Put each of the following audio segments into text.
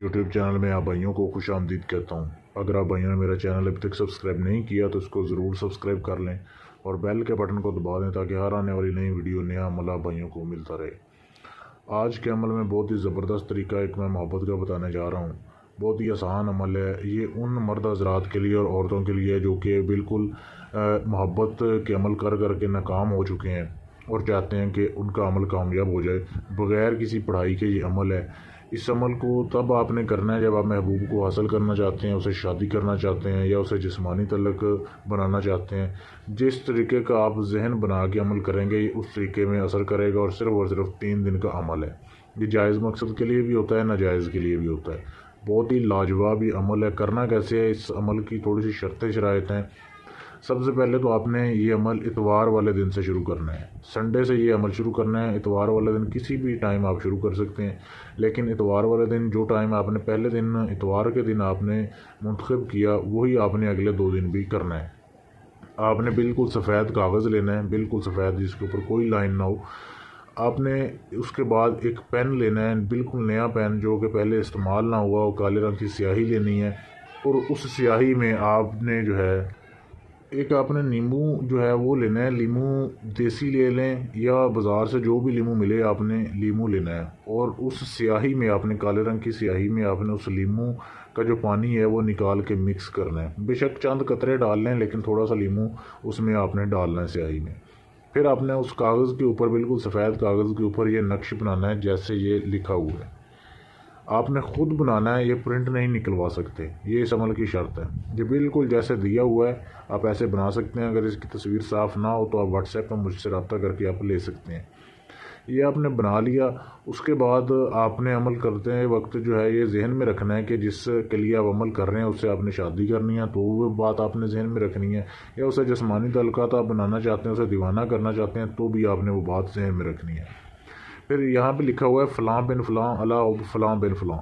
YouTube channel में आप भाइयों को खुश आमदीद कहता हूँ। अगर आप भाइयों ने मेरा चैनल अभी तक सब्सक्राइब नहीं किया तो इसको ज़रूर सब्सक्राइब कर लें और बेल के बटन को दबा दें ताकि हर आने वाली नई वीडियो नया अमल आप भाइयों को मिलता रहे। आज के अमल में बहुत ही ज़बरदस्त तरीका एक मैं मोहब्बत का बताने जा रहा हूँ। बहुत ही आसान अमल है ये उन मर्द हज़रात के लिए और औरतों के लिए जो कि बिल्कुल मोहब्बत के अमल कर कर के नाकाम हो चुके हैं और चाहते हैं कि उनका अमल कामयाब हो जाए बग़ैर किसी पढ़ाई के। ये अमल है। इस अमल को तब आपने करना है जब आप महबूब को हासिल करना चाहते हैं, उसे शादी करना चाहते हैं या उसे जिस्मानी तल्लुक़ बनाना चाहते हैं। जिस तरीके का आप जहन बना के अमल करेंगे उस तरीके में असर करेगा और सिर्फ 3 दिन का अमल है। ये जायज़ मकसद के लिए भी होता है, नाजायज़ के लिए भी होता है। बहुत ही लाजवाब ये अमल है। करना कैसे है, इस अमल की थोड़ी सी शर्तें शराइत हैं। सबसे पहले तो आपने ये अमल इतवार वाले दिन से शुरू करना है। संडे से ये अमल शुरू करना है। इतवार वाले दिन किसी भी टाइम आप शुरू कर सकते हैं, लेकिन इतवार वाले दिन जो टाइम आपने पहले दिन इतवार के दिन आपने मुंतखब किया वही आपने अगले 2 दिन भी करना है। आपने बिल्कुल सफ़ेद कागज़ लेना है, बिल्कुल सफ़ेद जिसके ऊपर कोई लाइन ना हो। आपने उसके बाद एक पेन लेना है, बिल्कुल नया पेन जो कि पहले इस्तेमाल ना हुआ हो। काले रंग की स्याही लेनी है और उस स्याही में आपने जो है एक आपने नींबू जो है वो लेना है। नींबू देसी ले लें या बाज़ार से जो भी नींबू मिले आपने नींबू लेना है और उस स्याही में आपने काले रंग की स्याही में आपने उस नींबू का जो पानी है वो निकाल के मिक्स करना है। बेशक चंद कतरे डाल लें लेकिन थोड़ा सा नींबू उसमें आपने डालना है स्याही में। फिर आपने उस कागज़ के ऊपर बिल्कुल सफ़ेद कागज़ के ऊपर ये नक्श बनाना है जैसे ये लिखा हुआ है। आपने ख़ुद बनाना है, ये प्रिंट नहीं निकलवा सकते। ये इस अमल की शर्त है। ये बिल्कुल जैसे दिया हुआ है आप ऐसे बना सकते हैं। अगर इसकी तस्वीर साफ़ ना हो तो आप व्हाट्सएप पर मुझसे रब्ता करके आप ले सकते हैं। ये आपने बना लिया। उसके बाद आपने अमल करते हैं वक्त जो है ये जहन में रखना है कि जिसके लिए आप अमल कर रहे हैं उससे आपने शादी करनी है तो वो बात आपने जहन में रखनी है, या उसे जिस्मानी तल्लुक़ात आप बनाना चाहते हैं, उसे दीवाना करना चाहते हैं तो भी आपने वो बात जहन में रखनी है। फिर यहाँ पे लिखा हुआ है फ़लाँ बिन फ़लाँ अला फ़लाँ बिन फ़लाँ।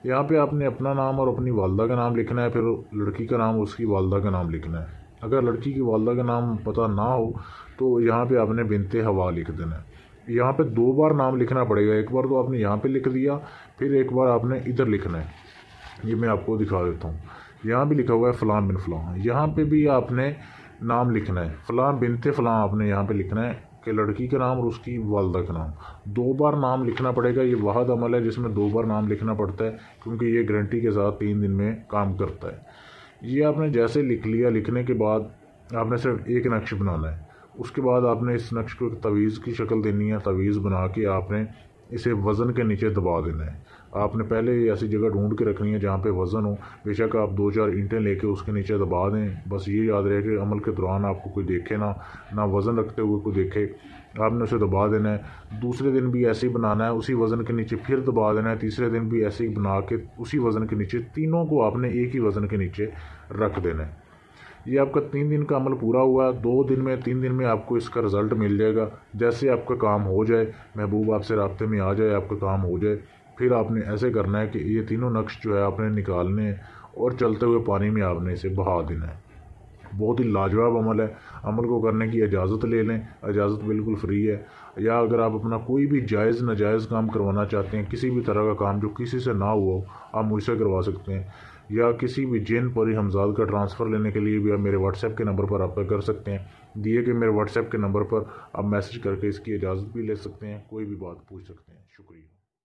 यहाँ पे आपने अपना नाम और अपनी वालदा का नाम लिखना है। फिर लड़की का नाम उसकी वालदा का नाम लिखना है। अगर लड़की की वालदा का नाम पता ना हो तो यहाँ पे आपने बिनते हवा लिख देना है। यहाँ पे 2 बार नाम लिखना पड़ेगा। एक बार तो आपने यहाँ पे लिख दिया, फिर एक बार आपने इधर लिखना है। ये मैं आपको दिखा देता हूँ। यहाँ भी लिखा हुआ है फ़लाँ बिन फ़लाँ। यहाँ पे भी आपने नाम लिखना है। फ़लाँ बिनते फ़लाँ आपने यहाँ पे लिखना है कि लड़की का नाम और उसकी वालदा का नाम। 2 बार नाम लिखना पड़ेगा। ये वाहद अमल है जिसमें 2 बार नाम लिखना पड़ता है क्योंकि ये गारंटी के साथ 3 दिन में काम करता है। ये आपने जैसे लिख लिया, लिखने के बाद आपने सिर्फ एक नक्श बनाना है। उसके बाद आपने इस नक्श को एक तवीज़ की शक्ल देनी है। तवीज़ बना के आपने इसे वज़न के नीचे दबा देना है। आपने पहले ऐसी जगह ढूंढ के रखनी है जहाँ पे वज़न हो। बेशक आप 2-4 ईंटें लेके उसके नीचे दबा दें। बस ये याद रहे कि अमल के दौरान आपको कोई देखे ना वज़न रखते हुए कोई देखे। आपने उसे दबा देना है। दूसरे दिन भी ऐसे ही बनाना है, उसी वज़न के नीचे फिर दबा देना है। तीसरे दिन भी ऐसे ही बना के उसी वज़न के नीचे, तीनों को आपने एक ही वज़न के नीचे रख देना है। ये आपका 3 दिन का अमल पूरा हुआ। 2 दिन में 3 दिन में आपको इसका रिज़ल्ट मिल जाएगा। जैसे आपका काम हो जाए, महबूब आपसे राब्ते में आ जाए, आपका काम हो जाए, फिर आपने ऐसे करना है कि ये तीनों नक्श जो है आपने निकालने हैं और चलते हुए पानी में आपने इसे बहा देना है। बहुत ही लाजवाब अमल है। अमल को करने की इजाज़त ले लें। इजाज़त बिल्कुल फ्री है। या अगर आप अपना कोई भी जायज़ नाजायज़ काम करवाना चाहते हैं, किसी भी तरह का काम जो किसी से ना हुआ हो, आप मुझसे करवा सकते हैं। या किसी भी जिन परी हमजाद का ट्रांसफ़र लेने के लिए भी आप मेरे व्हाट्सएप के नंबर पर रब्ता कर सकते हैं। दिए गए मेरे व्हाट्सएप के नंबर पर आप मैसेज करके इसकी इजाज़त भी ले सकते हैं, कोई भी बात पूछ सकते हैं। शुक्रिया।